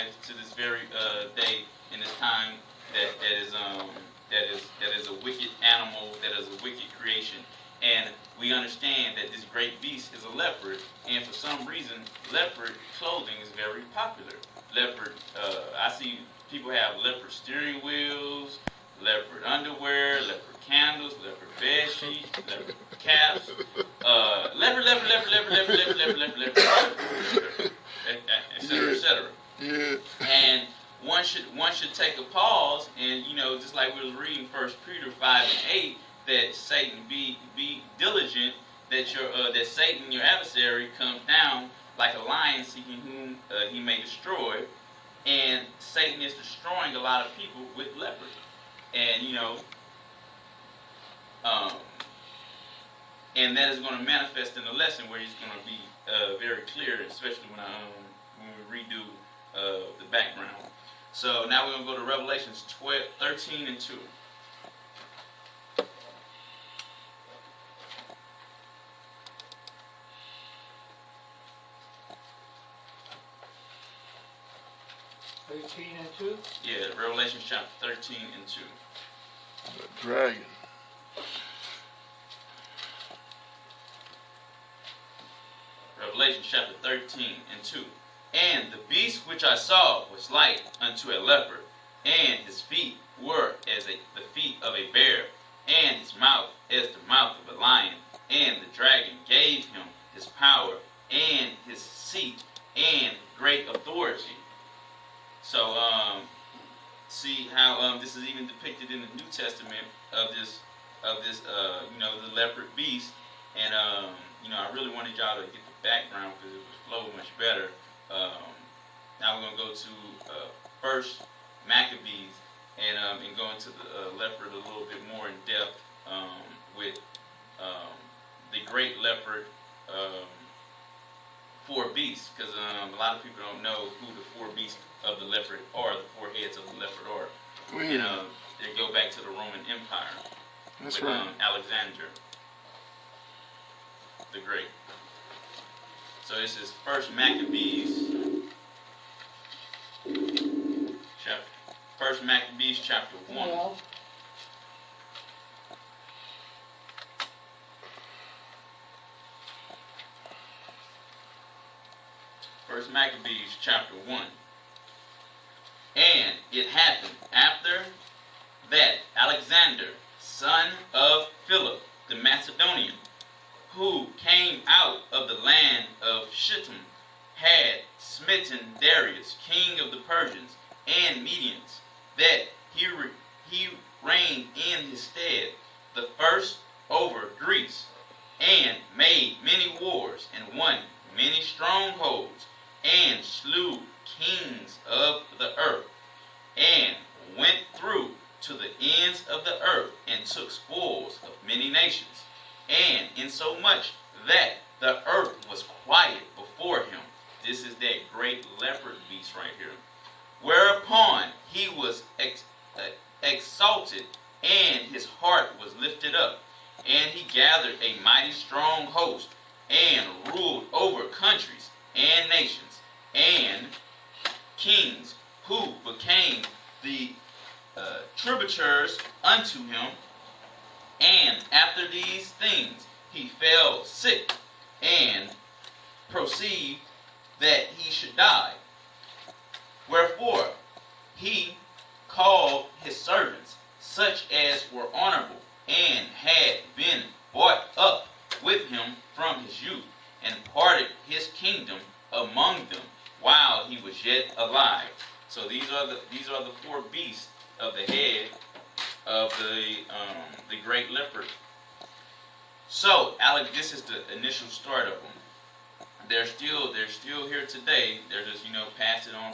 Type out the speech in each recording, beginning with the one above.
alive to this very day in this time that is a wicked animal, that is a wicked creation. And we understand that this great beast is a leopard, and for some reason, leopard clothing is very popular. Leopard, I see people have leopard steering wheels, leopard underwear, leopard candles, leopard bed sheets, leopard caps, leopard, etc., etc. Yeah. And one should take a pause, and just like we was reading First Peter 5:8, that Satan be diligent, that Satan, your adversary, comes down like a lion seeking whom he may destroy, and Satan is destroying a lot of people with leopard, and and that is going to manifest in the lesson where he's going to be very clear, especially when we redo the background. So now we're going to go to Revelations 13 and 2. Yeah, Revelation chapter 13 and 2. The dragon. Revelation chapter 13 and 2. And the beast which I saw was like unto a leopard, and his feet were as the feet of a bear, and his mouth as the mouth of a lion. And the dragon gave him his power, and his seat, and great authority. So, see how this is even depicted in the New Testament of this, the leopard beast. And I really wanted y'all to get the background because it would flow much better. Now we're gonna go to First Maccabees and go into the leopard a little bit more in depth with the great leopard. Four beasts, because a lot of people don't know who the four beasts of the leopard are, the four heads of the leopard are. They go back to the Roman Empire. That's with, right. Alexander the Great. So this is First Maccabees, chapter 1. Yeah. First Maccabees chapter 1. And it happened after that Alexander, son of Philip the Macedonian, who came out of the land of Shittim, had smitten Darius, king of the Persians and Medians, that he reigned in his stead, the first over Greece, and made many wars, and won many strongholds, and slew kings of the earth, and went through to the ends of the earth, and took spoils of many nations, and insomuch that the earth was quiet before him. This is that great leopard beast right here. Whereupon he was exalted, and his heart was lifted up, and he gathered a mighty strong host, and ruled over countries and nations and kings, who became the tributaries unto him. And after these things he fell sick, and perceived that he should die. Wherefore he called his servants, such as were honorable, and had been brought up with him from his youth, and parted his kingdom among them while he was yet alive. So these are the four beasts of the head of the great leopard. So this is the initial start of them. They're still here today. They're just pass it on,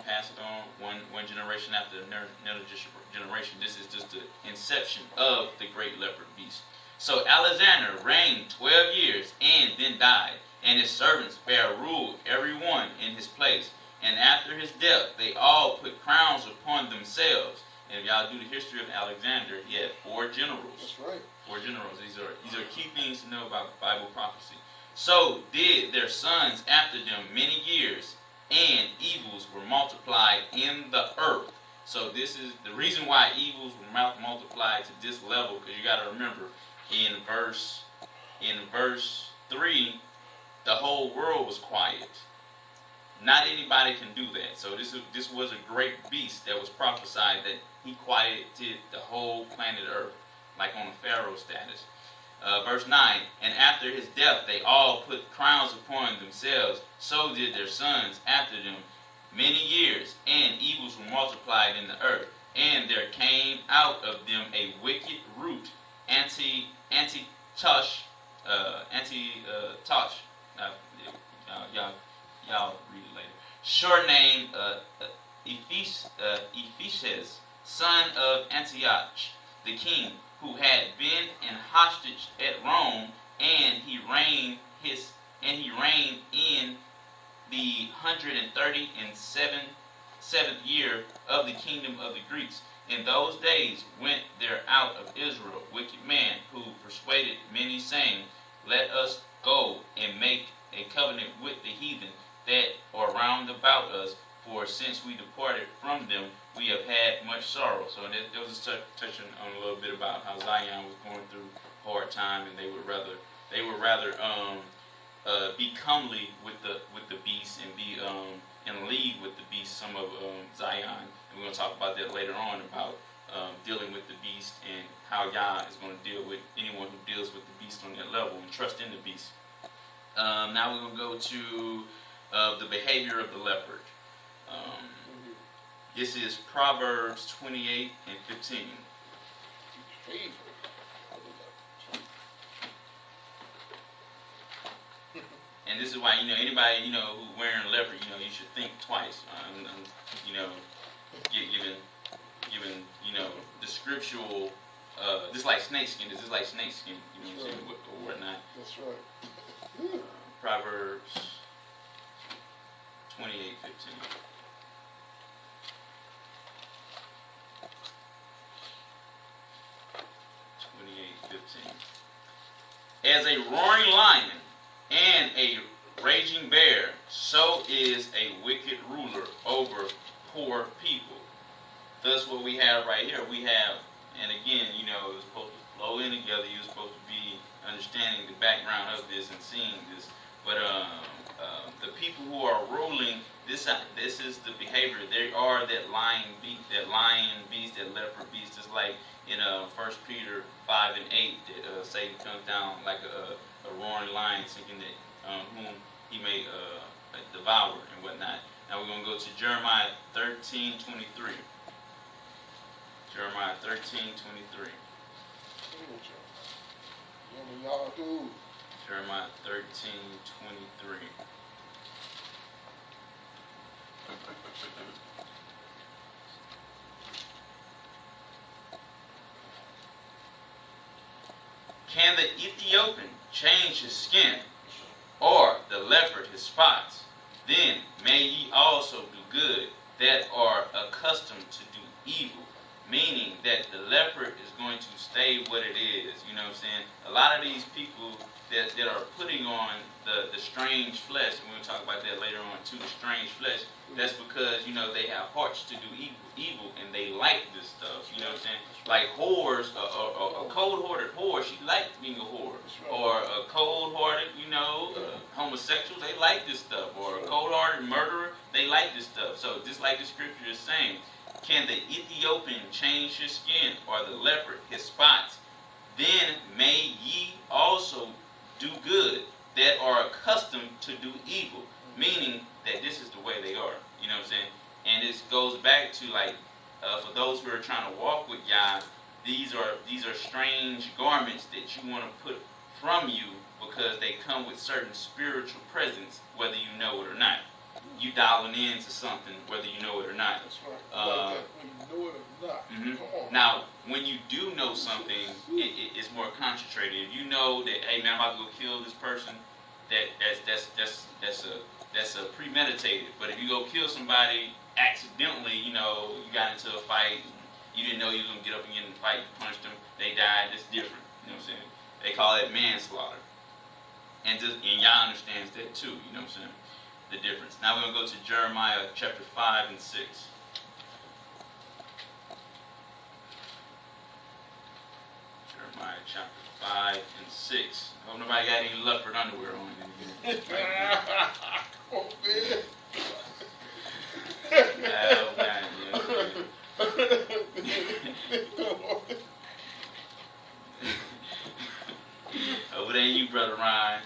one generation after another generation. This is just the inception of the great leopard beast. So Alexander reigned 12 years and then died, and his servants bare rule every one in his place. And after his death, they all put crowns upon themselves. And if y'all do the history of Alexander, he had 4 generals. That's right. 4 generals. These are key things to know about Bible prophecy. So did their sons after them many years, and evils were multiplied in the earth. So this is the reason why evils were multiplied to this level, because you got to remember in verse 3, the whole world was quiet. Not anybody can do that. So this was a great beast that was prophesied that he quieted the whole planet Earth, like on a Pharaoh status. Verse 9, and after his death they all put crowns upon themselves, so did their sons after them many years, and evils were multiplied in the earth, and there came out of them a wicked root, anti-tosh, y'all read it later. Short name, Ephesus, son of Antioch, the king, who had been in hostage at Rome, and he reigned in the 137th year of the kingdom of the Greeks. In those days went there out of Israel wicked men, who persuaded many, saying, let us go and make a covenant with the heathen that are round about us, for since we departed from them, we have had much sorrow. So that was touching on a little bit about how Zion was going through a hard time, and they would rather be comely with the beast and be in league with the beast. Some of Zion, and we're going to talk about that later on about dealing with the beast and how Yah is going to deal with anyone who deals with the beast on that level and trust in the beast. Now we're going to go to the behavior of the leopard. This is Proverbs 28 and 15. And this is why, anybody, who's wearing leopard, you should think twice. Given, the scriptural, just like snakeskin, this is like snakeskin, what I'm saying, or whatnot. That's right. Proverbs 28:15. As a roaring lion and a raging bear, so is a wicked ruler over poor people. Thus what we have right here, and again, it was supposed to flow in together. You're supposed to be understanding the background of this and seeing this. But the people who are ruling, this is the behavior. They are that lion beast, that leopard beast. Just like in 1 Peter 5 and 8, that Satan comes down like a roaring lion, thinking that whom he may devour and whatnot. Now we're going to go to Jeremiah 13:23. Jeremiah 13:23. Jeremiah 13:23. Can the Ethiopian change his skin, or the leopard his spots? Then may ye also do good that are accustomed to do evil. Meaning that the leopard is going to stay what it is. You know what I'm saying? A lot of these people that are putting on the strange flesh, and we'll talk about that later on too, the strange flesh, that's because, they have hearts to do evil, and they like this stuff. You know what I'm saying? Like whores, a cold-hearted whore, she likes being a whore. Or a cold-hearted, homosexual, they like this stuff. Or a cold-hearted murderer, they like this stuff. So just like the scripture is saying, can the Ethiopian change his skin, or the leopard his spots? Then may ye also do good that are accustomed to do evil. Meaning that this is the way they are. You know what I'm saying? And this goes back to for those who are trying to walk with Yah, these are strange garments that you want to put from you, because they come with certain spiritual presence, whether you know it or not. You dialing into something, whether you know it or not. That's right. When you know it or not. Mm-hmm. Now, when you do know something, it's more concentrated. If you know that, hey man, I'm about to go kill this person, that's a premeditated. But if you go kill somebody accidentally, you got into a fight, you didn't know you was gonna get up and get in the fight, you punched them, they died. That's different. You know what I'm saying? They call it manslaughter. And y'all understands that too. You know what I'm saying? the difference. Now we're going to go to Jeremiah chapter 5 and 6. Jeremiah chapter 5 and 6. I hope nobody got any leopard underwear on in here. Oh, man. Oh, man, Over there, you, Brother Ryan.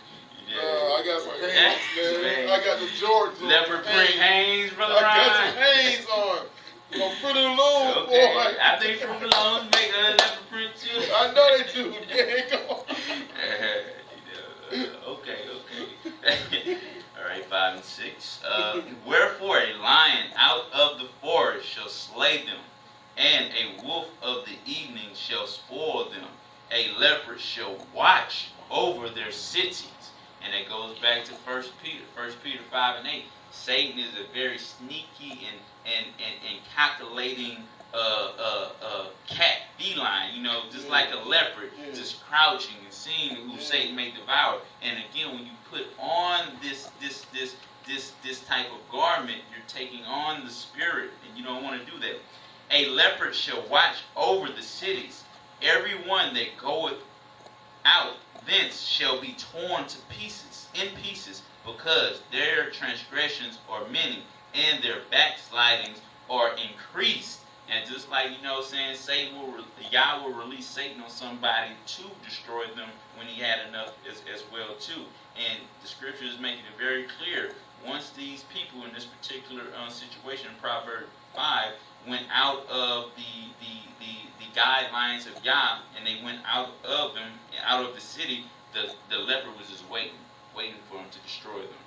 I got some Hanes, man. I got the Jordans. Leopard print Hanes, Brother Ryan. I got some Hanes on. From Fruit of the Loom, okay. boy. I think Fruit of the Loom make a leopard print too. I know they do. Man, come on. Okay. All right, 5 and 6. Wherefore a lion out of the forest shall slay them, and a wolf of the evening shall spoil them. A leopard shall watch over their cities. And it goes back to 1 Peter 5 and 8. Satan is a very sneaky and calculating cat, feline, just like a leopard, just crouching and seeing who Satan may devour. And again, when you put on this type of garment, you're taking on the spirit, and you don't want to do that. A leopard shall watch over the cities. Every one that goeth out thence shall be torn to pieces, because their transgressions are many, and their backslidings are increased. And just like, saying Yah will release Satan on somebody to destroy them when he had enough as well too. And the scripture is making it very clear, once these people in this particular situation in Proverbs 5 went out of the guidelines of Yah, and they went out of them, out of the city, the leopard was just waiting for them to destroy them.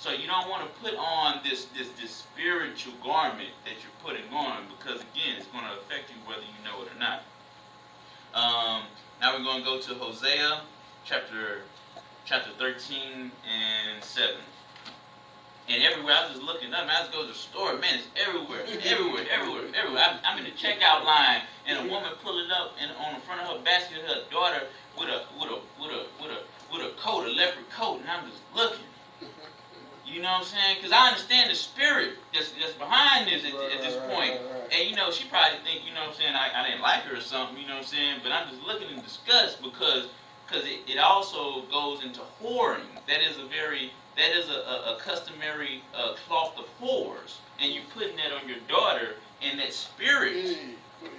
So you don't want to put on this spiritual garment that you're putting on, because again, it's going to affect you whether you know it or not. Now we're going to go to Hosea chapter 13 and 7. And everywhere, I was just looking up, I just go to the store, man, it's everywhere. I'm in the checkout line, and a woman pulling up and on the front of her basket, her daughter with a coat, a leopard coat, and I'm just looking. You know what I'm saying? Because I understand the spirit that's behind this at this point. And, she probably think, I didn't like her or something, you know what I'm saying? But I'm just looking in disgust because it also goes into whoring. That is a customary cloth of whores. And you're putting that on your daughter, and that spirit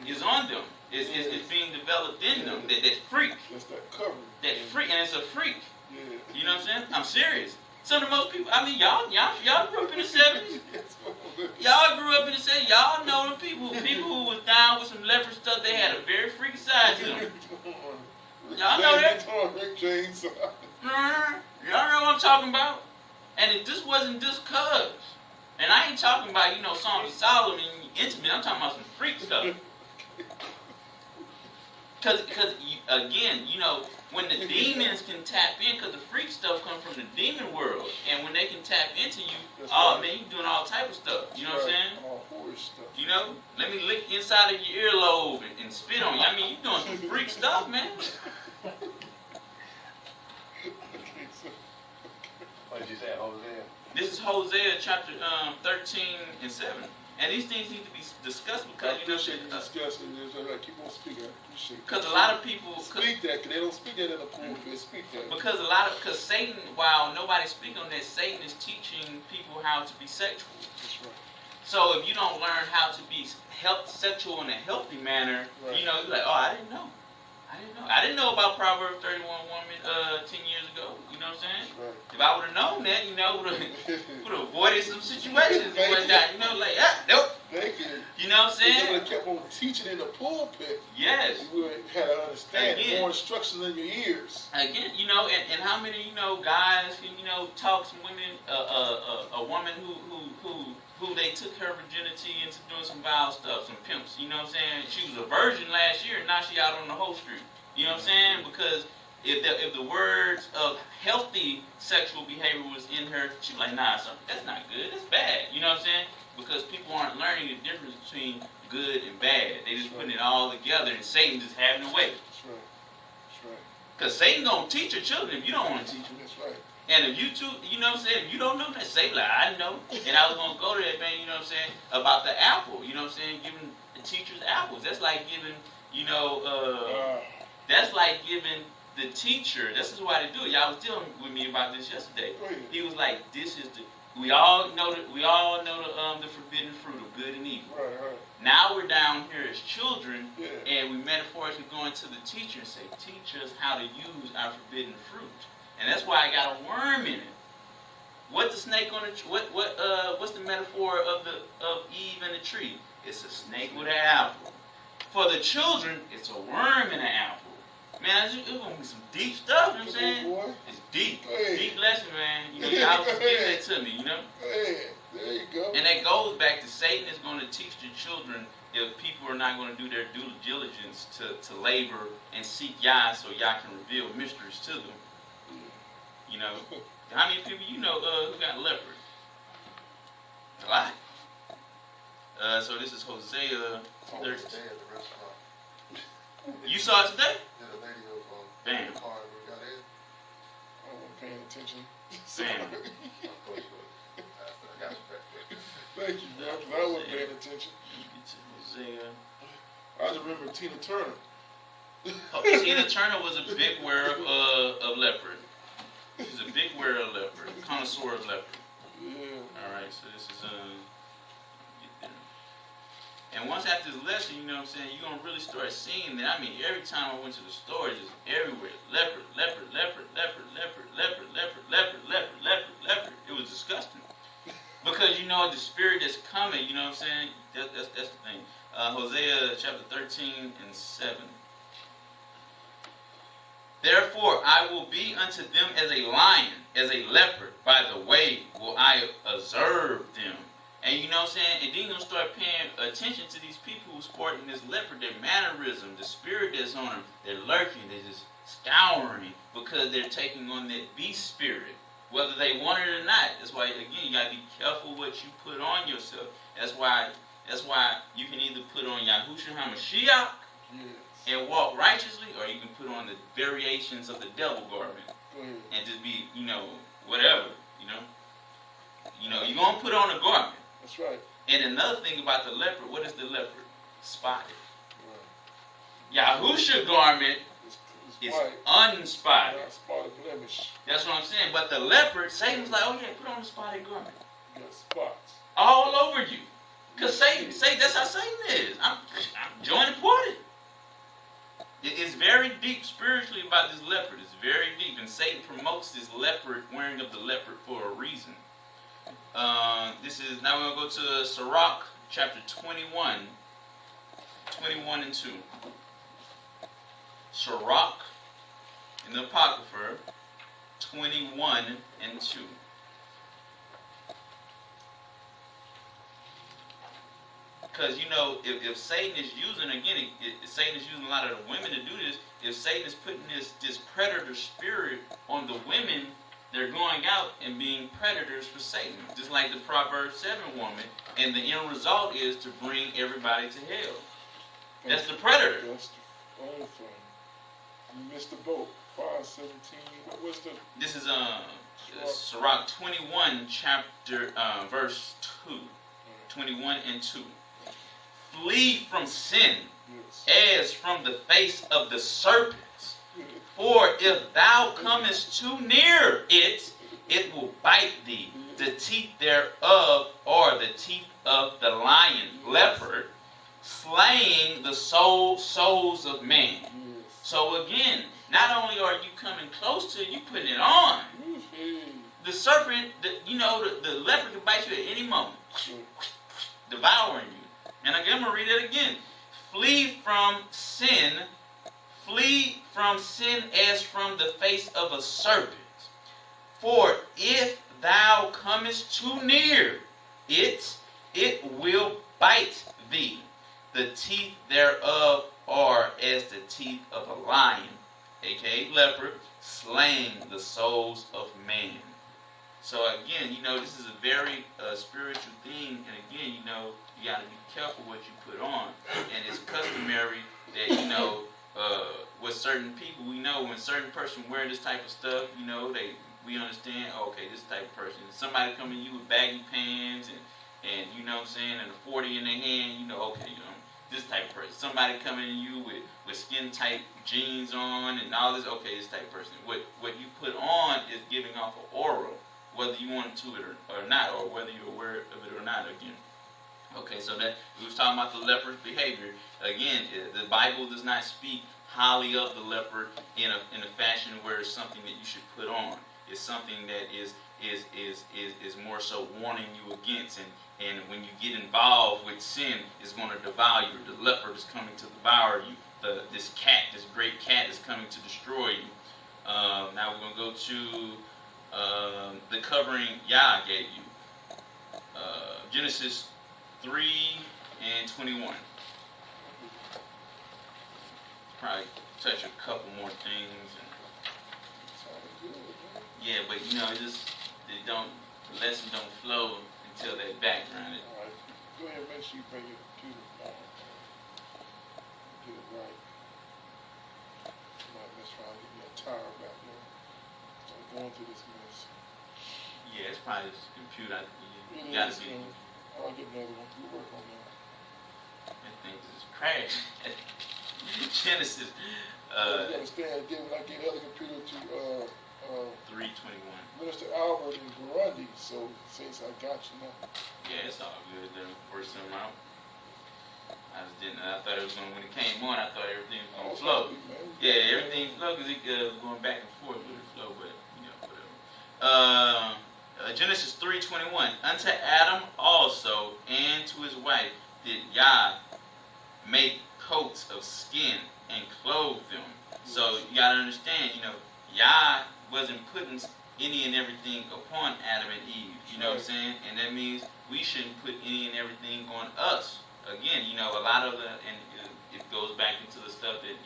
is on them. It's being developed in them. That freak. That's that covering. That freak. And it's a freak. Yeah. You know what I'm saying? I'm serious. Some of the most people, y'all grew up in the 70s. Y'all grew up in the 70s. Y'all know them people who was down with some leopard stuff. They had a very freaky side to them. Y'all know that? Y'all know what I'm talking about? And if this wasn't just cuz. And I ain't talking about, Songs of Solomon, intimate. I'm talking about some freak stuff. Because again, when the demons can tap in, because the freak stuff comes from the demon world, and when they can tap into you, man, you doing all type of stuff. You know what I'm saying? All horse stuff. Let me lick inside of your earlobe and spit on you. I mean, you doing some freak stuff, man. What did you say, Hosea? This is Hosea chapter 13 and 7. And these things need to be discussed because, I appreciate you discussing this. I keep on speaking. I appreciate it. Because a lot of people speak that, because they don't speak that in the pulpit. They speak that. Because Satan, while nobody speaks on that, Satan is teaching people how to be sexual. That's right. So if you don't learn how to be sexual in a healthy manner, you're like, oh, I didn't know. I didn't know about Proverbs 31 woman 10 years ago. You know what I'm saying? Right. If I would have known that, would have avoided some situations and whatnot. Nope. Thank you. You know what I'm saying? If they would have kept on teaching in the pulpit, yes, you would have had to understand more instructions in your ears. Again, and how many guys can talk some women, a woman who they took her virginity into doing some vile stuff, some pimps. You know what I'm saying? She was a virgin last year, and now she out on the whole street. You know what I'm saying? Because if the words of healthy sexual behavior was in her, she'd be like, nah, that's not good. That's bad. You know what I'm saying? Because people aren't learning the difference between good and bad. They just putting it all together, and Satan just having a way. That's right. Because Satan gonna teach your children if you don't want to teach them. That's right. And if you two, you know what I'm saying, if you don't know that, say like, I know. And I was going to go to that, man, you know what I'm saying, about the apple. You know what I'm saying, giving the teachers apples. That's like giving, that's like giving the teacher, this is why they do it. Y'all was dealing with me about this yesterday. He was like, this is the, we all know the forbidden fruit of good and evil. Right. Now we're down here as children, and we metaphorically go into the teacher and say, teach us how to use our forbidden fruit. And that's why I got a worm in it. What's the snake on the tree? What's the metaphor of Eve and the tree? It's a snake with an apple. For the children, it's a worm in an apple. Man, it's gonna be some deep stuff, you know what I'm saying? It's deep. Deep lesson, man. You know, y'all was giving that to me, you know? Hey, there you go. And that goes back to Satan is gonna teach the children if people are not gonna do their due diligence to labor and seek Yah so Yah can reveal mysteries to them. You know? How many people you know who got leopard? A lot. So this is Hosea 13. You saw it today? Yeah, the lady Bam. car we got in. I wasn't paying attention. Bam. Thank you, bro, because I wasn't paying attention. Hosea. I just remember Tina Turner. Tina Turner was a big wearer of leopard. She's a big wearer of leopard, connoisseur of leopard. Yeah. All right, so this is get there. And once after this lesson, you know what I'm saying, you're gonna really start seeing that. I mean, every time I went to the store, it's just everywhere, leopard, leopard, leopard, leopard, leopard, leopard, leopard, leopard, leopard, leopard, leopard. It was disgusting. Because you know the spirit that's coming, you know what I'm saying? That's the thing. Hosea chapter 13 and 7. Therefore I will be unto them as a lion, as a leopard, by the way will I observe them. And you know what I'm saying? And then you're going to start paying attention to these people who sporting this leopard, their mannerism, the spirit that's on them. They're lurking, they're just scouring because they're taking on that beast spirit, whether they want it or not. That's why, again, you got to be careful what you put on yourself. That's why you can either put on Yahushua HaMashiach and walk righteously, or you can put on the variations of the devil garment and just be, whatever, you're going to put on a garment. That's right. And another thing about the leopard, what is the leopard? Spotted. Right. Yahushua garment is unspotted. Not spotted blemish. That's what I'm saying. But the leopard, Satan's like, oh yeah, put on a spotted garment. You got spots. All over you. Because Satan, that's how Satan is. I'm joining party. It is very deep spiritually about this leopard. It's very deep. And Satan promotes this leopard, wearing of the leopard for a reason. Now we're going to go to Sirach chapter 21 and 2. Sirach in the Apocrypha 21 and 2. Because, if Satan is using, again, Satan is using a lot of the women to do this. If Satan is putting this predator spirit on the women, they're going out and being predators for Satan. Just like the Proverbs 7 woman. And the end result is to bring everybody to hell. That's the predator. That's the only thing. You missed the boat. 5:17. What was the... This is Sirach 21, chapter, verse 2. 21 and 2. Flee from sin, as from the face of the serpents. For if thou comest too near it, it will bite thee. The teeth thereof are the teeth of the lion, leopard, slaying the souls of man. So again, not only are you coming close to it, you putting it on. The serpent, the leopard can bite you at any moment, devouring you. And again, I'm going to read it again. Flee from sin as from the face of a serpent. For if thou comest too near it, it will bite thee. The teeth thereof are as the teeth of a lion, aka leopard, slaying the souls of man. So again, this is a very spiritual thing, and again, you got to be careful what you put on. And it's customary that, with certain people, we know when certain person wear this type of stuff, they we understand, okay, this type of person. Somebody coming to you with baggy pants and you know what I'm saying, and a 40 in their hand, you know, okay, you know, this type of person. Somebody coming to you with skin tight jeans on and all this, okay, this type of person. What you put on is giving off an aura, whether you want to it or not, or whether you're aware of it or not again. Okay, so that we was talking about the leopard's behavior. Again, the Bible does not speak highly of the leopard in a fashion where it's something that you should put on. It's something that is more so warning you against, and when you get involved with sin, it's going to devour you. The leopard is coming to devour you. This great cat, is coming to destroy you. Now we're going to go to the covering Yah gave you. Genesis 3:21. Probably touch a couple more things. Yeah, but you know, the lesson don't flow until that background. All right. Go ahead, make sure you bring your computer down. Get it right. Might mess around and get me a tire back there. So I'm going through this mess. Yeah, it's probably this computer. You gotta be. I'll get another one. We'll work on that. That thing just crashed. Genesis. You understand? Again, when I get the other computer to 3:21. Minister Albert in Burundi, so since I got you now. Yeah, it's all good. Then work something out. I thought it was when it came on, I thought everything was gonna flow. Yeah, everything flowed because it was going back and forth with the flow, but you know, whatever. Genesis 3:21. Unto Adam also and to his wife did Yah make coats of skin and clothe them. So you gotta understand, you know, Yah wasn't putting any and everything upon Adam and Eve. You know what I'm saying? And that means we shouldn't put any and everything on us. Again, you know, a lot of and it goes back into the stuff that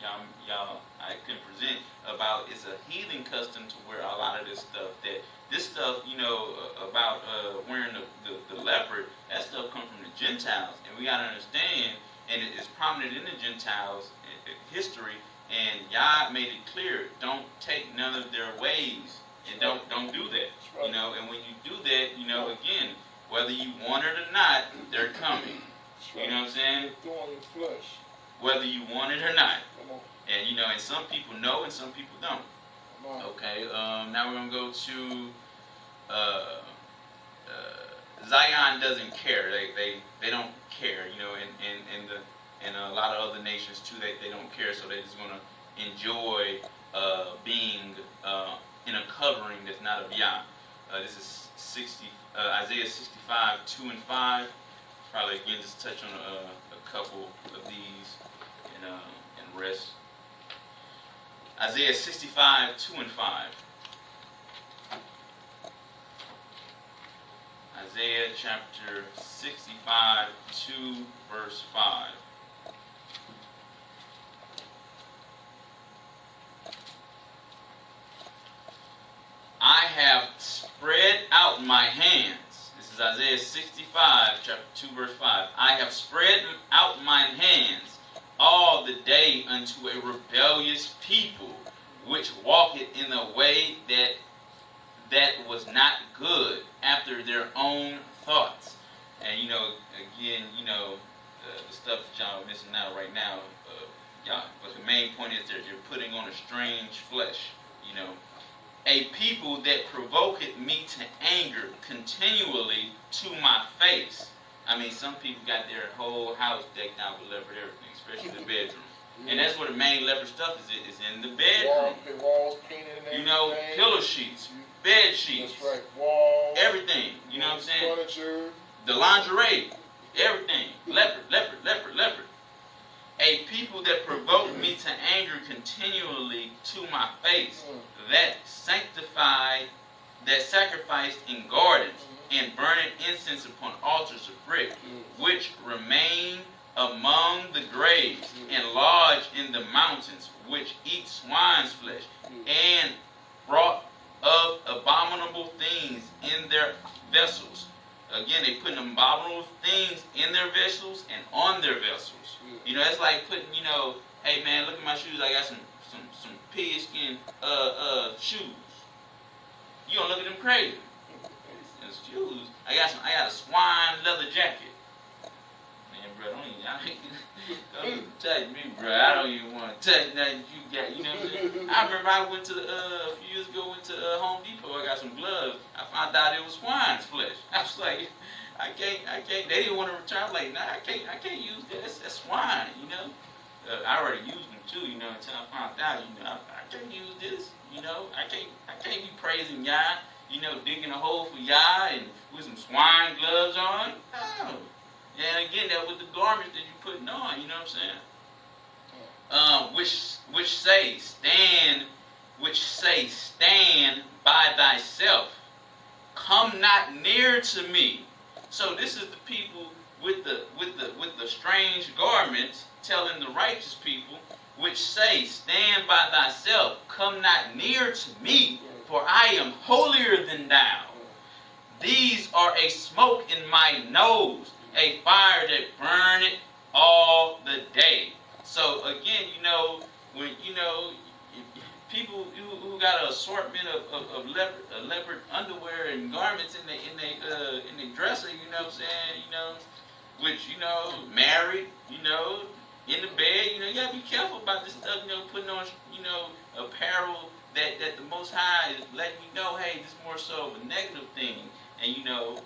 y'all I can present about. It's a heathen custom to wear a lot of this stuff. This stuff, you know, about wearing the leopard, that stuff comes from the Gentiles, and we gotta understand. And it is prominent in the Gentiles' history. And Yah made it clear: don't take none of their ways, and don't do that. You know, and when you do that, you know, again, whether you want it or not, they're coming. You know what I'm saying? Thorn in flesh. Whether you want it or not. And you know, and some people know and some people don't. Okay, now we're gonna go to Zion doesn't care. They don't care, you know, and a lot of other nations too, they don't care, so they're just gonna enjoy being in a covering that's not of Yah. This is Isaiah 65:2-5. Probably again just touch on a couple of these and rest. Isaiah 65:2-5. Isaiah chapter 65, 2, verse 5. I have spread out my hands. This is Isaiah 65, chapter 2, verse 5. I have spread out mine hands all the day unto a rebellious people, which walketh in a way that was not good after their own thoughts. And you know, again, you know, the stuff that y'all are missing out right now, but the main point is that you're putting on a strange flesh, you know. A people that provoketh me to anger continually to my face. I mean, some people got their whole house decked out with leopard everything, especially the bedroom. And that's where the main leopard stuff is in the bedroom. Walls painted and everything. You know, pillow sheets, bed sheets. That's right. Walls. Everything. You know what I'm saying? Furniture. The lingerie. Everything. Leopard, leopard, leopard, leopard. A people that provoke me to anger continually to my face, that sacrificed in gardens, and burning incense upon altars of brick, which remain among the graves, and lodge in the mountains, which eat swine's flesh, and brought of abominable things in their vessels. Again, they put abominable things in their vessels and on their vessels. You know, it's like putting, you know, hey man, look at my shoes. I got some pigskin shoes. You gonna look at them crazy. It's shoes. I got a swine leather jacket. Man, bro, don't even touch me, bro. I don't even want to touch nothing you got. You know what I'm saying? I remember I went to a few years ago. Went to Home Depot. I got some gloves. I found out it was swine's flesh. I was like, I can't. They didn't want to return. I'm like, nah, I can't use this. That's swine. You know. I already used them too. You know, until I found out. You know, I can't use this. You know, I can't be praising Yah. You know, digging a hole for Yah and with some swine gloves on. No. And again, that with the garments that you're putting on, you know what I'm saying? Which say, stand by thyself. Come not near to me. So this is the people with the strange garments telling the righteous people, which say, stand by thyself, come not near to me, for I am holier than thou. These are a smoke in my nose, a fire that burneth all the day. So again, you know, when you know people who got an assortment of leopard underwear and garments in they dresser, you know what I'm saying, you know, which, you know, married, you know, in the bed, you know, you gotta be careful about this stuff, you know, putting on, you know, apparel that the Most High is letting you know, hey, this is more so of a negative thing, and you know,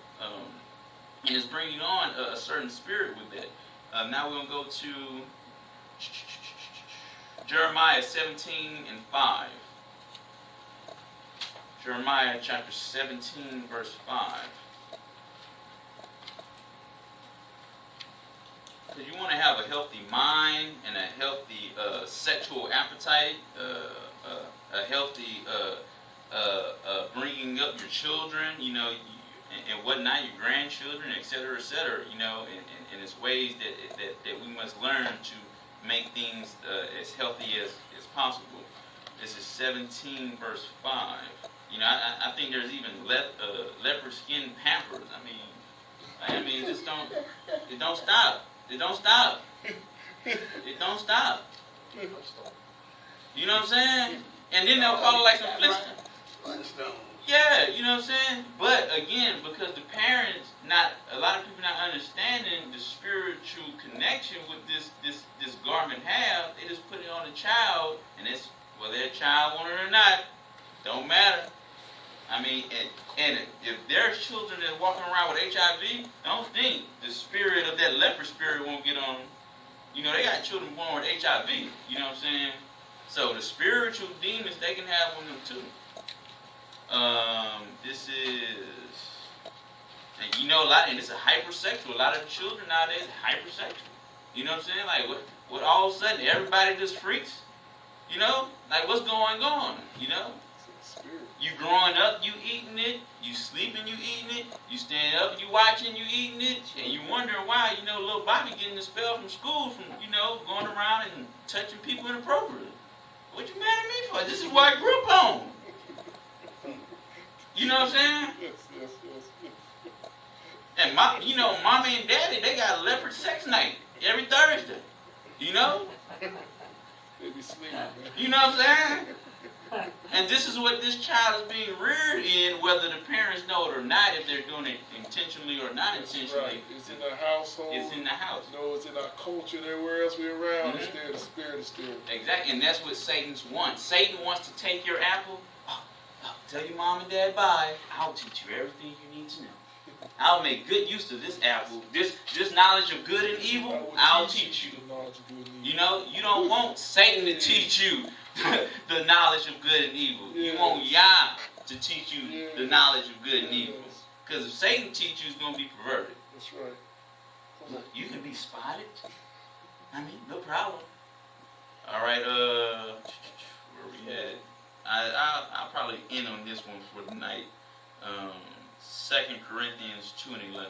and it's bringing on a certain spirit with it. Now we're gonna go to Jeremiah 17:5. Jeremiah chapter 17, verse 5. Because you want to have a healthy mind and a healthy sexual appetite, a healthy bringing up your children, you know, and whatnot, your grandchildren, etc., you know, and it's ways that we must learn to make things as healthy as possible. This is 17 verse 5. You know, I think there's even leopard skin Pampers. I mean, it don't stop. It don't stop. It don't stop. You know what I'm saying? And then they'll call it like some Flintstones. Yeah, you know what I'm saying? But again, because the parents, a lot of people not understanding the spiritual connection with this garment have, they just put it on the child, and it's whether that child want it or not, don't matter. I mean, and if there's children that are walking around with HIV, don't think the spirit of that leopard spirit won't get on. You know, they got children born with HIV. You know what I'm saying? So the spiritual demons, they can have one of them too. This is, and you know, and it's a hypersexual. A lot of children nowadays are hypersexual. You know what I'm saying? Like, what all of a sudden everybody just freaks? You know? Like, what's going on? You know? You growing up, you eating it. You sleeping, you eating it. You stand up, you watching, you eating it. And you wondering why, you know, little Bobby getting expelled from school from, you know, going around and touching people inappropriately. What you mad at me for? This is what I grew up on. You know what I'm saying? Yes. And mommy and daddy, they got a leopard sex night every Thursday. You know? They be sleeping, man. You know what I'm saying? And this is what this child is being reared in, whether the parents know it or not, if they're doing it intentionally or not intentionally. Right. It's in the household. It's in the house. You know, it's in our culture and everywhere else we're around. Mm-hmm. It's there, the spirit is there. Exactly, and that's what Satan's wants. Satan wants to take your apple. Tell your mom and dad bye. I'll teach you everything you need to know. I'll make good use of this apple. This knowledge of good and evil, I'll teach you. You know, you don't want Satan to teach you the knowledge of good and evil. Yes. You want Yah to teach you the knowledge of good and evil. Yes. Because if Satan teaches you, it's going to be perverted. That's right. Look, you can be spotted. I mean, no problem. All right, where we at? I'll probably end on this one for the night. 2 Corinthians 2:11.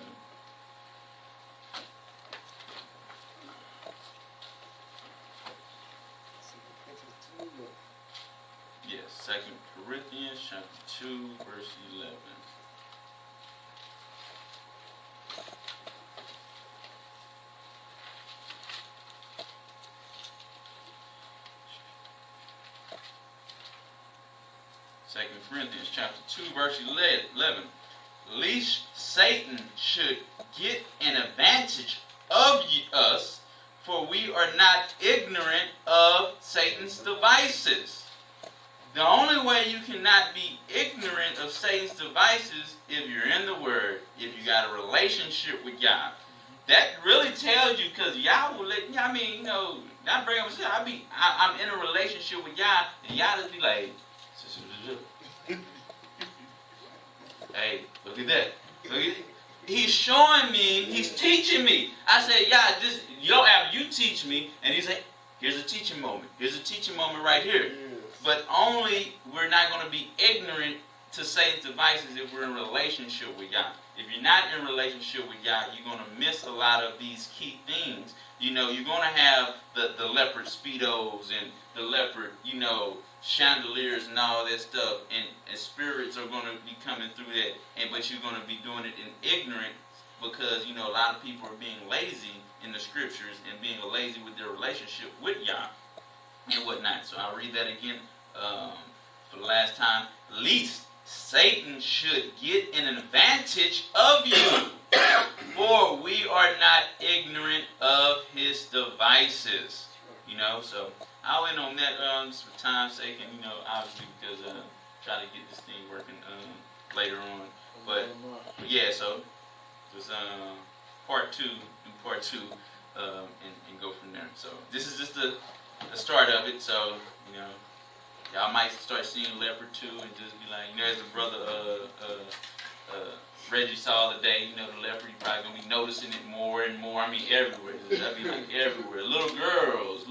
Yes, 2 Corinthians chapter 2, verse 11. 2 Corinthians chapter 2, verse 11. Lest Satan should get an advantage of us, for we are not ignorant of Satan's devices. The only way you cannot be ignorant of Satan's devices if you're in the Word, if you got a relationship with God. That really tells you, because y'all will let, not bring up, I'm in a relationship with y'all, and y'all just be like, hey, look at that. He's showing me, he's teaching me. I say, you teach me, and he's like, here's a teaching moment. Here's a teaching moment right here. Yes. But only we're not going to be ignorant to Satan's devices if we're in a relationship with God. If you're not in a relationship with God, you're going to miss a lot of these key things. You're going to have the leopard speedos and the leopard, chandeliers and all that stuff, and spirits are going to be coming through that, but you're going to be doing it in ignorance because, a lot of people are being lazy in the scriptures and being lazy with their relationship with Yah and whatnot. So I'll read that again for the last time. Least Satan should get an advantage of you, for we are not ignorant of his devices. So I went on that just for time's sake, and obviously because try to get this thing working later on. But yeah, so just part two and go from there. So this is just the start of it. So y'all might start seeing Leopard too, and just be like, as the brother Reggie saw today, the leopard, you probably gonna be noticing it more and more. I mean, everywhere. That'd be like everywhere. Little girls,